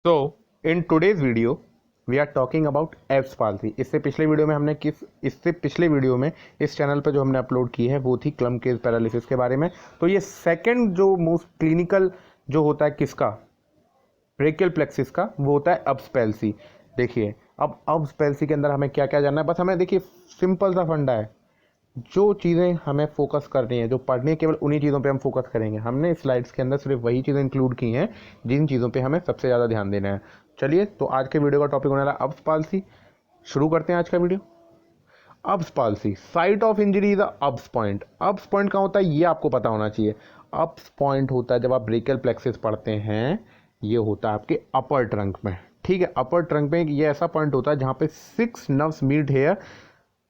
So, in today's video, we are talking about abs palsy. इससे पिछले video में इस चैनल पर जो हमने अपलोड की है वो थी क्लम केस पैरालिसिस के बारे में। तो ये सेकंड जो मोस्ट क्लिनिकल जो होता है किसका, ब्रेकियल प्लेक्सिस का, वो होता है एब्स पैल्सी। देखिए अब एब्स पैल्सी के अंदर हमें क्या क्या जानना है, बस हमें देखिए सिंपल सा फंडा है। जो चीज़ें हमें फोकस करनी है, जो पढ़नी है, केवल उन्हीं चीज़ों पे हम फोकस करेंगे। हमने स्लाइड्स के अंदर सिर्फ वही चीज़ें इंक्लूड की हैं जिन चीज़ों पे हमें सबसे ज़्यादा ध्यान देना है। चलिए, तो आज के वीडियो का टॉपिक होने वाला एब्स पाल्सी। शुरू करते हैं आज का video. Abs palsy, site of injury is abs point. Abs point कहाँ होता है ये आपको पता होना चाहिए। एब्स पॉइंट होता है जब आप ब्रेकियल प्लेक्सिस पढ़ते हैं, ये होता है आपके अपर ट्रंक में। ठीक है, अपर ट्रंक में ये ऐसा पॉइंट होता है जहाँ पे 6 nerves meet here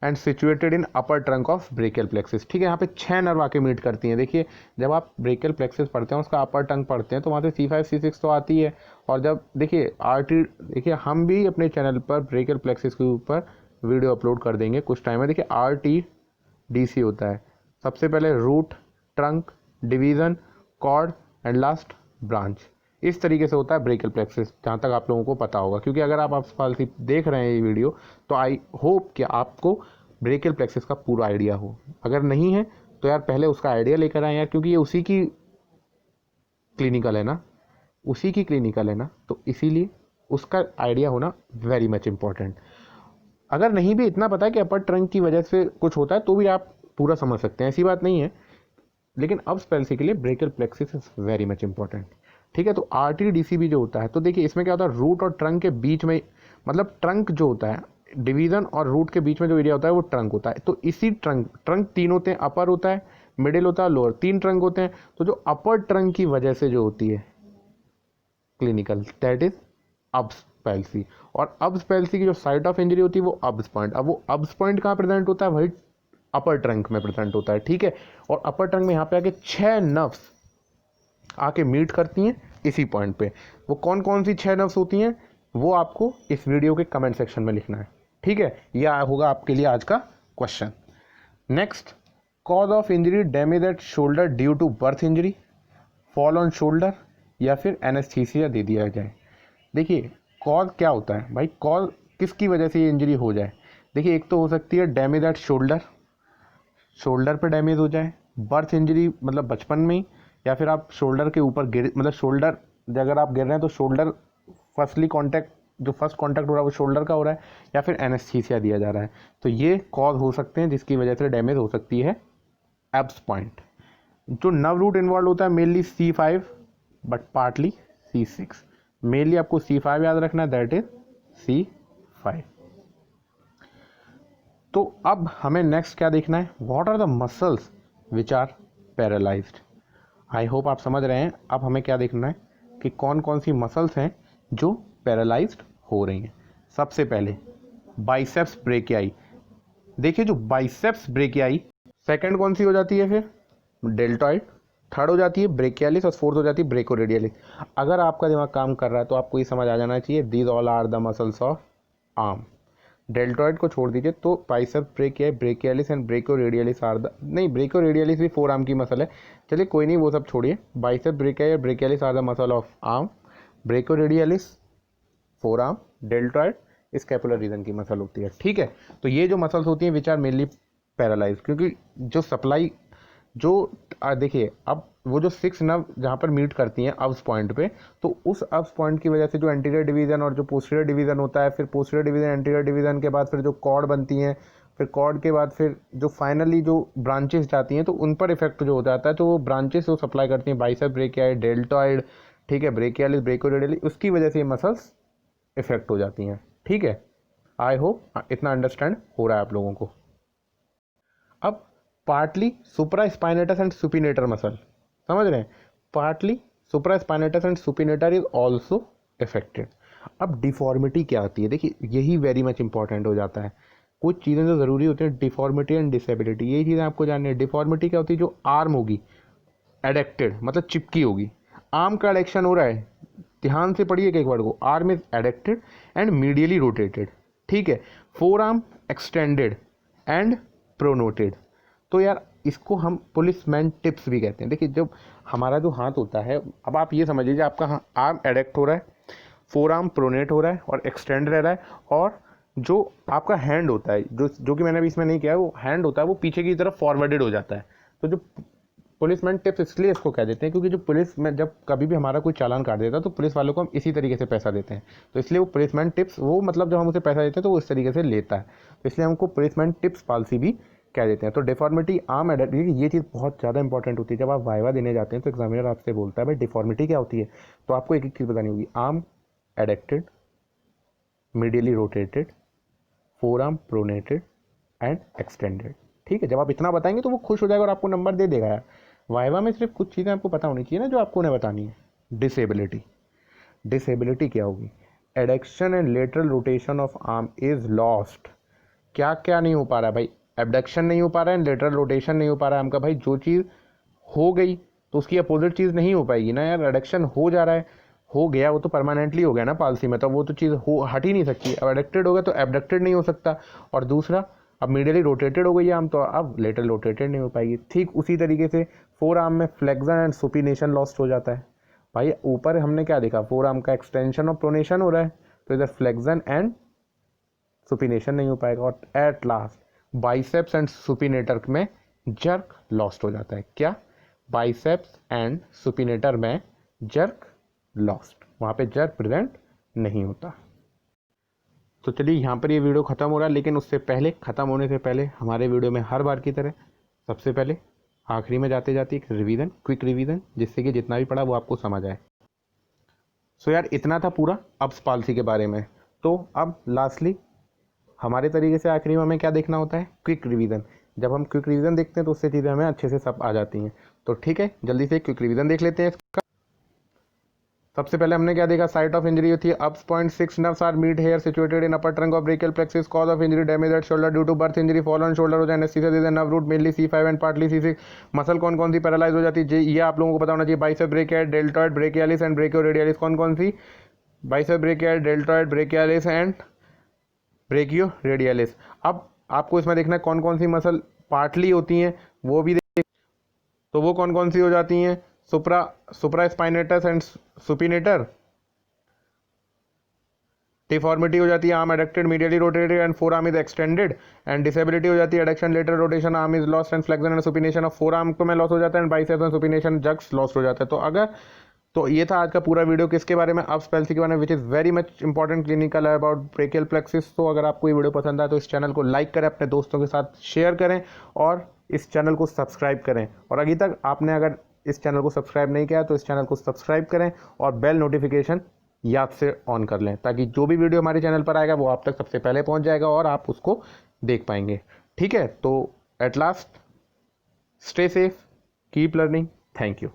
and situated in upper trunk of brachial plexus. ठीक है, यहाँ पे 6 नर्व आके मीट करती हैं। देखिए जब आप ब्रेकियल प्लेक्सिस पढ़ते हैं, उसका अपर ट्रंक पढ़ते हैं, तो वहाँ से C5 C6 तो आती है। और जब देखिए RT, देखिए हम भी अपने चैनल पर ब्रेकियल प्लेक्सिस के ऊपर वीडियो अपलोड कर देंगे कुछ टाइम में। देखिए RTDC होता है, सबसे पहले root, trunk, division, cord and last branch. इस तरीके से होता है ब्रेकियल प्लेक्सिस, जहाँ तक आप लोगों को पता होगा। क्योंकि अगर आप एब्स पाल्सी देख रहे हैं ये वीडियो, तो आई होप कि आपको ब्रेकियल प्लेक्सिस का पूरा आइडिया हो। अगर नहीं है तो यार पहले उसका आइडिया लेकर आए यार, क्योंकि ये उसी की क्लिनिकल है ना, तो इसीलिए उसका आइडिया होना वेरी मच इम्पॉर्टेंट। अगर नहीं भी इतना पता है कि अपर ट्रंक की वजह से कुछ होता है, तो भी आप पूरा समझ सकते हैं, ऐसी बात नहीं है। लेकिन एब्स पाल्सी के लिए brachial plexus is very much important. ठीक है, तो RTDC भी जो होता है, तो देखिए इसमें क्या होता है, रूट और ट्रंक के बीच में, मतलब ट्रंक जो होता है, डिवीजन और रूट के बीच में जो एरिया होता है वो ट्रंक होता है। तो इसी ट्रंक 3 होते हैं, अपर होता है, मिडिल होता है, लोअर, 3 ट्रंक होते हैं। तो जो अपर ट्रंक की वजह से जो होती है clinical, that is abs palsy. और एब्स पाल्सी की जो साइट ऑफ इंजरी होती है वो एब्स पॉइंट। अब वो एब्स पॉइंट कहाँ प्रेजेंट होता है, वही अपर ट्रंक में प्रेजेंट होता है। ठीक है, और अपर ट्रंक में यहाँ पे आके 6 नर्व्स आके मीट करती हैं इसी पॉइंट पे। वो कौन कौन सी 6 नर्व्स होती हैं वो आपको इस वीडियो के कमेंट सेक्शन में लिखना है। ठीक है, यह होगा आपके लिए आज का question. Next, cause of injury, damage at shoulder due to birth injury, fall on shoulder, या फिर एनेस्थीसिया दे दिया जाए। देखिए कॉज क्या होता है भाई, कॉज किसकी वजह से ये इंजरी हो जाए। देखिए एक तो हो सकती है डैमेज एट शोल्डर, शोल्डर पे डैमेज हो जाए, बर्थ इंजरी मतलब बचपन में ही, या फिर आप शोल्डर के ऊपर गिर, मतलब शोल्डर अगर आप गिर रहे हैं तो शोल्डर फर्स्टली कांटेक्ट, जो फर्स्ट कांटेक्ट हो रहा है वो शोल्डर का हो रहा है, या फिर एनेस्थीसिया दिया जा रहा है। तो ये कॉज हो सकते हैं जिसकी वजह से डैमेज हो सकती है एब्स पॉइंट। जो नर्व रूट इन्वॉल्व होता है mainly C5 but partly C6। Mainly आपको C5 याद रखना है, दैट इज C5। तो अब हमें नेक्स्ट क्या देखना है, what are the muscles which are paralysed. I hope आप समझ रहे हैं। अब हमें क्या देखना है कि कौन कौन सी मसल्स हैं जो पैरालाइज्ड हो रही हैं। सबसे पहले बाइसेप्स ब्रेकियाई। देखिए जो बाइसेप्स ब्रेकियाई, सेकंड कौन सी हो जाती है, फिर डेल्टॉइड, थर्ड हो जाती है ब्रेकियालिस, और फोर्थ हो जाती है ब्रेकोरेडियलिस। अगर आपका दिमाग काम कर रहा है तो आपको ये समझ आ जाना चाहिए, these all are the muscles of arm. Deltoid को छोड़ दीजिए तो biceps brachii, brachialis and brachioradialis are the, नहीं ब्रेकोरेडियलिस भी फोर आर्म की मसल है। चलिए कोई नहीं, वो सब छोड़िए। बाइसेप्स ब्रेकियाई और brachialis are the muscle of arm, brachioradialis forearm, deltoid scapular region की मसल होती है। ठीक है, तो ये जो मसल्स होती हैं विच आर मेनली पैरालाइज, क्योंकि जो सप्लाई जो देखिए अब वो जो 6 नर्व जहाँ पर मीट करती हैं एब्स पॉइंट पे, तो उस एब्स पॉइंट की वजह से जो एंटीरियर डिवीजन और जो पोस्टीरियर डिवीजन होता है, फिर पोस्टीरियर डिवीजन एंटीरियर डिवीजन के बाद फिर जो कॉर्ड बनती हैं, फिर कॉर्ड के बाद फिर जो फाइनली जो ब्रांचेस जाती हैं, तो उन पर इफेक्ट जो हो जाता है। तो वो ब्रांचेस जो सप्लाई करती हैं बाइसेप्स ब्रेकियाई, डेल्टॉइड, ठीक है, ब्रेकियालिस, ब्रेकोरेडियलिस, उसकी वजह से ये मसल्स इफेक्ट हो जाती हैं। ठीक है, आई होप इतना अंडरस्टैंड हो रहा है आप लोगों को। अब partly supra spinatus and supinator muscle, समझ रहे हैं, partly supra spinatus and supinator is also affected. अब डिफॉर्मिटी क्या होती है, देखिए यही वेरी मच इंपॉर्टेंट हो जाता है। कुछ चीज़ें जो ज़रूरी होती हैं, डिफॉर्मिटी एंड डिसेबिलिटी, यही चीज़ें आपको जाननी है। डिफॉर्मिटी क्या होती है, जो आर्म होगी एडेक्टेड, मतलब चिपकी होगी। आर्म का एडेक्शन हो रहा है, ध्यान से पढ़िए एक वर्ड को, arm is एडेक्टेड and medially rotated. ठीक है, फोर आर्म एक्सटेंडेड एंड प्रोनोटेड। तो यार इसको हम पुलिसमैन टिप्स भी कहते हैं। देखिए जब हमारा जो हाथ होता है, अब आप ये समझ लीजिए आपका आर्म एडेक्ट हो रहा है, फोर आर्म प्रोनेट हो रहा है और एक्सटेंड रह रहा है, और जो आपका हैंड होता है, जो कि मैंने अभी इसमें नहीं किया है, वो हैंड होता है वो पीछे की तरफ फॉरवर्डेड हो जाता है। तो जो पुलिसमैन टिप्स इसलिए इसको कह देते हैं क्योंकि जो पुलिस में जब कभी भी हमारा कोई चालान काट देता है तो पुलिस वालों को हम इसी तरीके से पैसा देते हैं, तो इसलिए वो पुलिसमैन टिप्स, वो मतलब जब हम उसे पैसा देते हैं तो वो इस तरीके से लेता है, तो इसलिए हमको पुलिसमैन टिप्स पॉलिसी भी कह देते हैं। तो डिफॉर्मिटी आर्म एडेक्टिविटी, ये चीज़ बहुत ज़्यादा इंपॉर्टेंट होती है। जब आप वाइवा देने जाते हैं तो एग्जामिनर आपसे बोलता है भाई डिफॉर्मिटी क्या होती है, तो आपको एक एक चीज़ बतानी होगी। Arm एडेक्टेड, medially rotated, four arm pronated and extended. ठीक है, जब आप इतना बताएंगे तो वो खुश हो जाएगा और आपको नंबर दे देगा यार। वाइवा में सिर्फ कुछ चीज़ें आपको पता होनी चाहिए ना जो आपको उन्हें बतानी है। डिसेबिलिटी, डिसेबिलिटी क्या होगी? Adduction and lateral rotation of arm is lost. क्या क्या नहीं हो पा रहा है भाई? एबडक्शन नहीं हो पा रहा है, लेटरल रोटेशन नहीं हो पा रहा है। हमका भाई जो चीज़ हो गई तो उसकी अपोजिट चीज़ नहीं हो पाएगी ना यार। एडक्शन हो जा रहा है, हो गया, वो तो परमानेंटली हो गया ना पॉलिसी में, तो वो तो चीज़ हो हट ही नहीं सकती। अब एडक्टेड हो गया तो एबडक्टेड नहीं हो सकता, और दूसरा अब मीडियली रोटेटेड हो गई है आम, तो अब लेटरल रोटेटेड नहीं हो पाएगी। ठीक उसी तरीके से फोर आर्म में फ्लेक्शन एंड सुपिनेशन लॉस्ट हो जाता है। भाई ऊपर हमने क्या देखा, फोर आर्म का एक्सटेंशन और प्रोनेशन हो रहा है, तो इधर फ्लेक्शन एंड सुपिनेशन नहीं हो पाएगा। और at last biceps and supinator में जर्क लॉस्ट हो जाता है। क्या? बाइसेप्स एंड सुपिनेटर में जर्क लॉस्ट, वहाँ पे जर्क प्रेजेंट नहीं होता। तो चलिए यहाँ पर ये वीडियो ख़त्म हो रहा है, लेकिन उससे पहले, ख़त्म होने से पहले हमारे वीडियो में हर बार की तरह सबसे पहले आखिरी में जाते जाते एक रिवीजन, क्विक रिवीजन, जिससे कि जितना भी पढ़ा वो आपको समझ आए। सो यार इतना था पूरा अब्स पॉलिसी के बारे में। तो अब लास्टली हमारे तरीके से आखिरी में हमें क्या देखना होता है? Quick revision. जब हम क्विक रिवीजन देखते हैं तो उससे चीज़ें हमें अच्छे से सब आ जाती हैं। तो ठीक है, जल्दी से क्विक रिवीजन देख लेते हैं इसका। सबसे पहले हमने क्या देखा? साइट ऑफ इंजरी होती है Erb's point 6 nerves are meet here situated in upper trunk of brachial plexus. Cause of injury damage at shoulder due to birth injury, fall on shoulder हो जाए, anaesthesia the nerve root mainly C5 and partly C6। Muscle कौन कौन सी paralyse हो जाती है, ये आप लोगों को पता होना चाहिए। Bicep brachial, deltoid, brachialis and brachioradialis. कौन कौन सी? Bicep brachial, deltoid, brachialis and brachioradialis. अब आपको इसमें देखना है कौन कौन सी मसल पार्टली होती हैं, वो भी देख। तो वो कौन कौन सी हो जाती हैं? सुप्रा स्पाइनेटस एंड सुपिनेटर। डिफॉर्मिटी हो जाती है arm adducted, medially rotated and four arm is extended. And disability हो जाती है adduction, lateral rotation, arm is lost and flexion and supination of four arm को में लॉस हो जाता है, and biceps and supination jugs lost हो जाता है। तो ये था आज का पूरा वीडियो किसके बारे में? अब्स पॉलिसी के बारे में, which is very much important clinical about brachial plexus. तो अगर आपको ये वीडियो पसंद आए तो इस चैनल को लाइक करें, अपने दोस्तों के साथ शेयर करें और इस चैनल को सब्सक्राइब करें। और अभी तक आपने अगर इस चैनल को सब्सक्राइब नहीं किया तो इस चैनल को सब्सक्राइब करें और बेल नोटिफिकेशन याद से ऑन कर लें, ताकि जो भी वीडियो हमारे चैनल पर आएगा वो आप तक सबसे पहले पहुंच जाएगा और आप उसको देख पाएंगे। ठीक है, तो at last stay safe, keep learning, thank you.